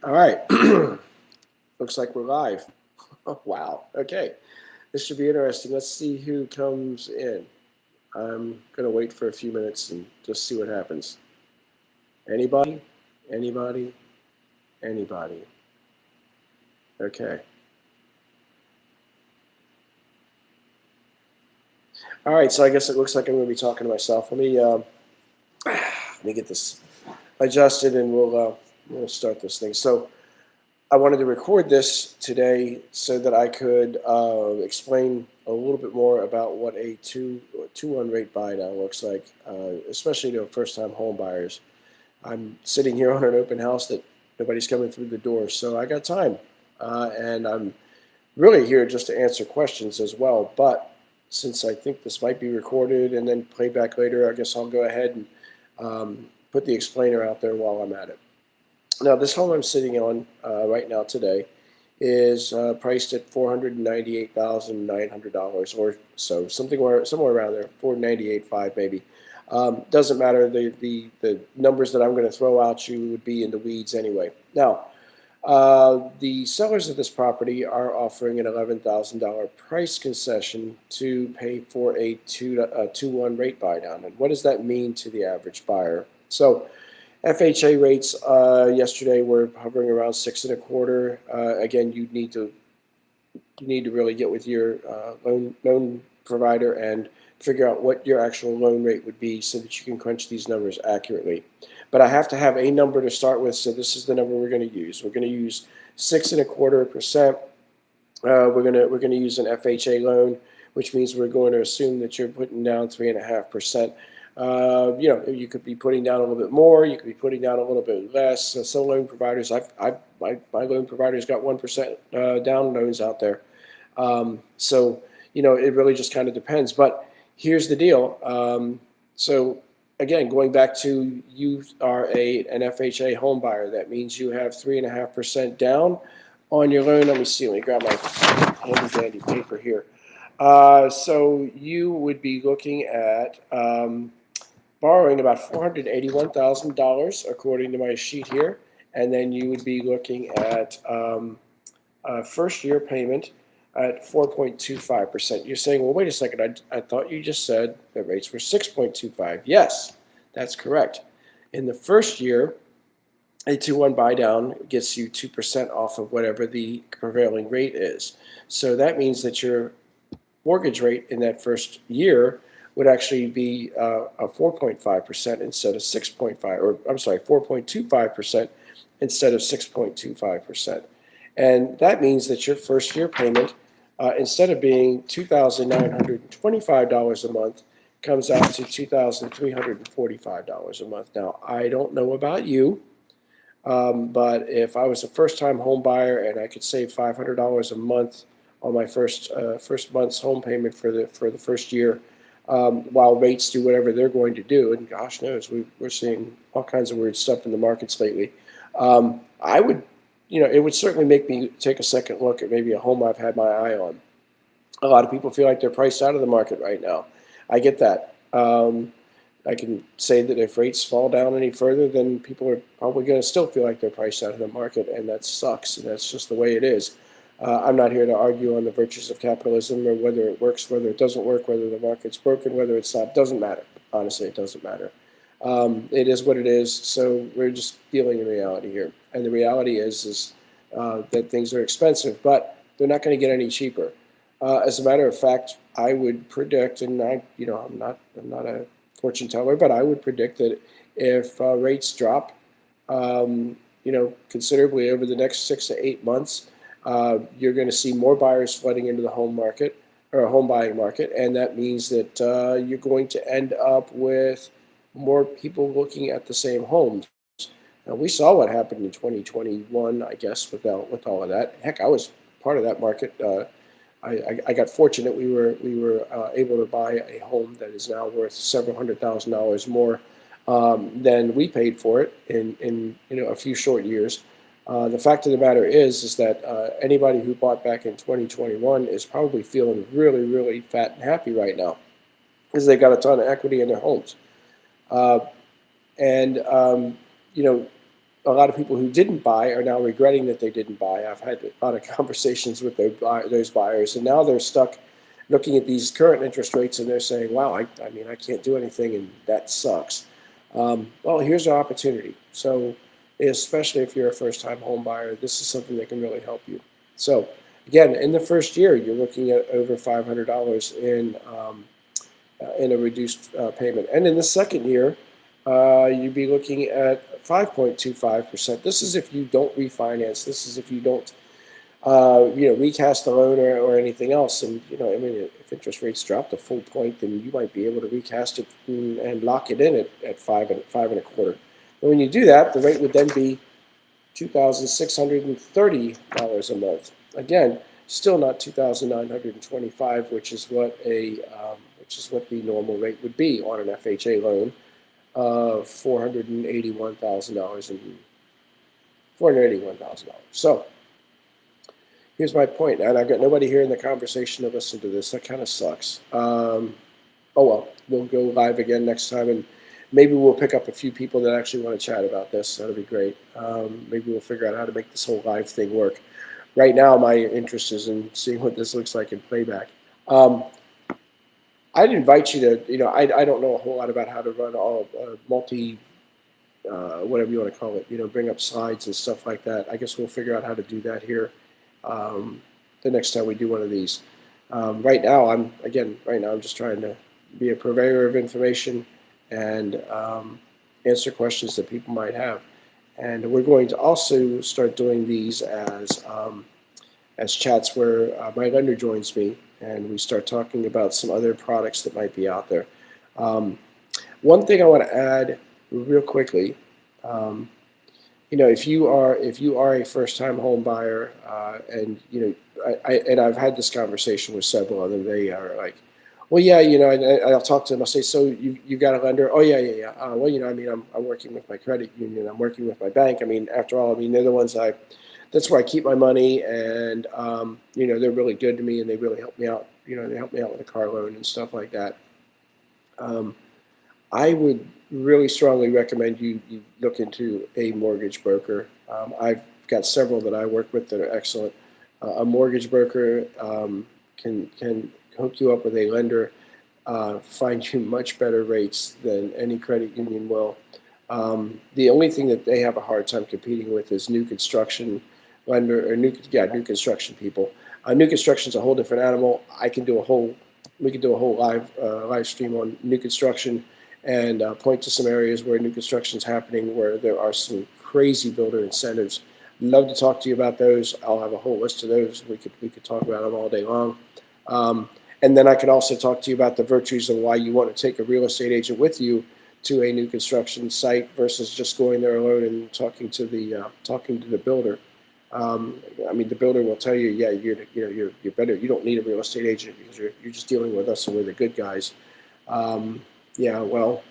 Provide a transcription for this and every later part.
All right. Looks like we're live. Oh, wow. Okay. This should be interesting. Let's see who comes in. I'm going to wait for a few minutes and just see what happens. Anybody? Anybody? Anybody? Okay. All right. So I guess it looks like I'm going to be talking to myself. Let me get this adjusted and we'll start this thing. So I wanted to record this today so that I could explain a little bit more about what a 2-1 rate buy down looks like, especially to first-time home buyers. I'm sitting here on an open house that nobody's coming through the door, so I got time, and I'm really here just to answer questions as well. But since I think this might be recorded and then played back later, I guess I'll go ahead and put the explainer out there while I'm at it. Now, this home I'm sitting on right now today is priced at $498,900 or so, somewhere around there, $498,500 maybe. Doesn't matter. The numbers that I'm going to throw out you would be in the weeds anyway. Now, the sellers of this property are offering an $11,000 price concession to pay for a 2-1 rate buy down. And what does that mean to the average buyer? So FHA rates yesterday were hovering around 6.25. Again, you need to really get with your loan provider and figure out what your actual loan rate would be so that you can crunch these numbers accurately. But I have to have a number to start with, so this is the number we're going to use. We're going to use 6.25%. We're going to use an FHA loan, which means we're going to assume that you're putting down 3.5%. You could be putting down a little bit more. You could be putting down a little bit less. So some loan providers, my loan provider's got 1% down loans out there. So it really just kind of depends. But here's the deal. So again, going back to you are an FHA home buyer. That means you have 3.5% down on your loan. Let me see. Let me grab my handy dandy paper here. So you would be looking at borrowing about $481,000 according to my sheet here, and then you would be looking at a first-year payment at 4.25%. You're saying, well, wait a second, I thought you just said that rates were 6.25. Yes, that's correct. In the first year, a 2-1 buy down gets you 2% off of whatever the prevailing rate is. So that means that your mortgage rate in that first year would actually be a 4.5% instead of 6.5, or I'm sorry, 4.25% instead of 6.25%. And that means that your first year payment, instead of being $2,925 a month, comes out to $2,345 a month. Now, I don't know about you, but if I was a first-time home buyer and I could save $500 a month on my first month's home payment for the first year, while rates do whatever they're going to do, and gosh knows we're seeing all kinds of weird stuff in the markets lately. I would, it would certainly make me take a second look at maybe a home I've had my eye on. A lot of people feel like they're priced out of the market right now. I get that. I can say that if rates fall down any further, then people are probably going to still feel like they're priced out of the market, and that sucks, and that's just the way it is. I'm not here to argue on the virtues of capitalism or whether it works, whether it doesn't work, whether the market's broken, whether it's not. Doesn't matter. Honestly, it doesn't matter. It is what it is, so we're just dealing in reality here. And the reality is that things are expensive, but they're not going to get any cheaper. As a matter of fact, I would predict, and I'm not a fortune teller, but I would predict that if rates drop, considerably over the next 6 to 8 months, you're going to see more buyers flooding into the home market or home buying market, and that means that you're going to end up with more people looking at the same homes. Now, we saw what happened in 2021, I guess, with all of that. Heck, I was part of that market. I got fortunate. We were able to buy a home that is now worth several $100,000 more than we paid for it in a few short years. The fact of the matter is that anybody who bought back in 2021 is probably feeling really, really fat and happy right now because they've got a ton of equity in their homes. a lot of people who didn't buy are now regretting that they didn't buy. I've had a lot of conversations with those buyers, and now they're stuck looking at these current interest rates, and they're saying, wow, I mean, I can't do anything, and that sucks. Well, here's an opportunity. So especially if you're a first-time home buyer, this is something that can really help you. So again, in the first year, you're looking at over $500 in a reduced payment. And in the second year, you'd be looking at 5.25%. This is if you don't refinance. This is if you don't, recast the loan or anything else. And I mean, if interest rates drop a full point, then you might be able to recast it and lock it in at 5.25. And when you do that, the rate would then be $2,630 a month. Again, still not $2,925, which is what the normal rate would be on an FHA loan of $481,000 and $481,000. So here's my point, and I've got nobody here in the conversation to listen to this. That kind of sucks. Oh well, we'll go live again next time, and maybe we'll pick up a few people that actually want to chat about this. That'll be great. Maybe we'll figure out how to make this whole live thing work. Right now, my interest is in seeing what this looks like in playback. I'd invite you to, I don't know a whole lot about how to run all whatever you want to call it, bring up slides and stuff like that. I guess we'll figure out how to do that here the next time we do one of these. Right now, I'm just trying to be a purveyor of information and answer questions that people might have. And we're going to also start doing these as chats where my lender joins me and we start talking about some other products that might be out there. One thing I want to add real quickly, if you are a first-time home buyer, and I've had this conversation with several of them. They are like, well, yeah, and I'll talk to them. I'll say, so you got a lender? Oh, yeah. Well, I mean, I'm working with my credit union. I'm working with my bank. I mean, after all, I mean, they're the ones that's where I keep my money, and they're really good to me, and they really help me out. They help me out with a car loan and stuff like that. I would really strongly recommend you look into a mortgage broker. I've got several that I work with that are excellent. A mortgage broker can hook you up with a lender, find you much better rates than any credit union will. The only thing that they have a hard time competing with is new construction lender or new construction people. New construction is a whole different animal. We can do a whole live stream on new construction and point to some areas where new construction is happening where there are some crazy builder incentives. Love to talk to you about those. I'll have a whole list of those. We could talk about them all day long. And then I could also talk to you about the virtues of why you want to take a real estate agent with you to a new construction site versus just going there alone and talking to the builder. I mean, the builder will tell you, yeah, you're better. You don't need a real estate agent because you're just dealing with us and we're the good guys. Yeah, well,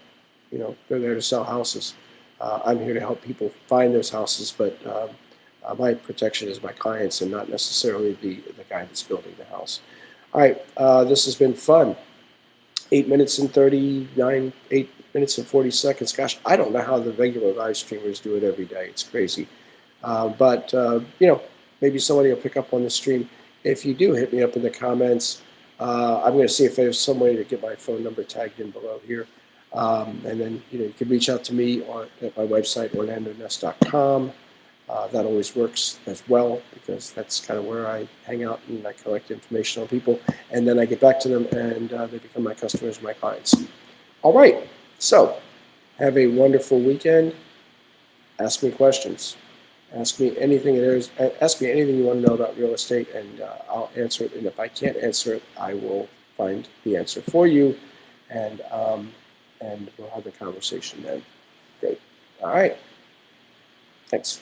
they're there to sell houses. I'm here to help people find those houses, but my protection is my clients and not necessarily the guy that's building the house. All right, this has been fun. 8 minutes and 40 seconds. Gosh, I don't know how the regular live streamers do it every day. It's crazy. But maybe somebody will pick up on the stream. If you do, hit me up in the comments. I'm going to see if there's some way to get my phone number tagged in below here. And then, you can reach out to me at my website, orlandonest.com. That always works as well because that's kind of where I hang out and I collect information on people. And then I get back to them and they become my customers, my clients. All right. So have a wonderful weekend. Ask me questions. Ask me anything Ask me anything you want to know about real estate, and I'll answer it. And if I can't answer it, I will find the answer for you, and we'll have a conversation then. Great. All right. Thanks.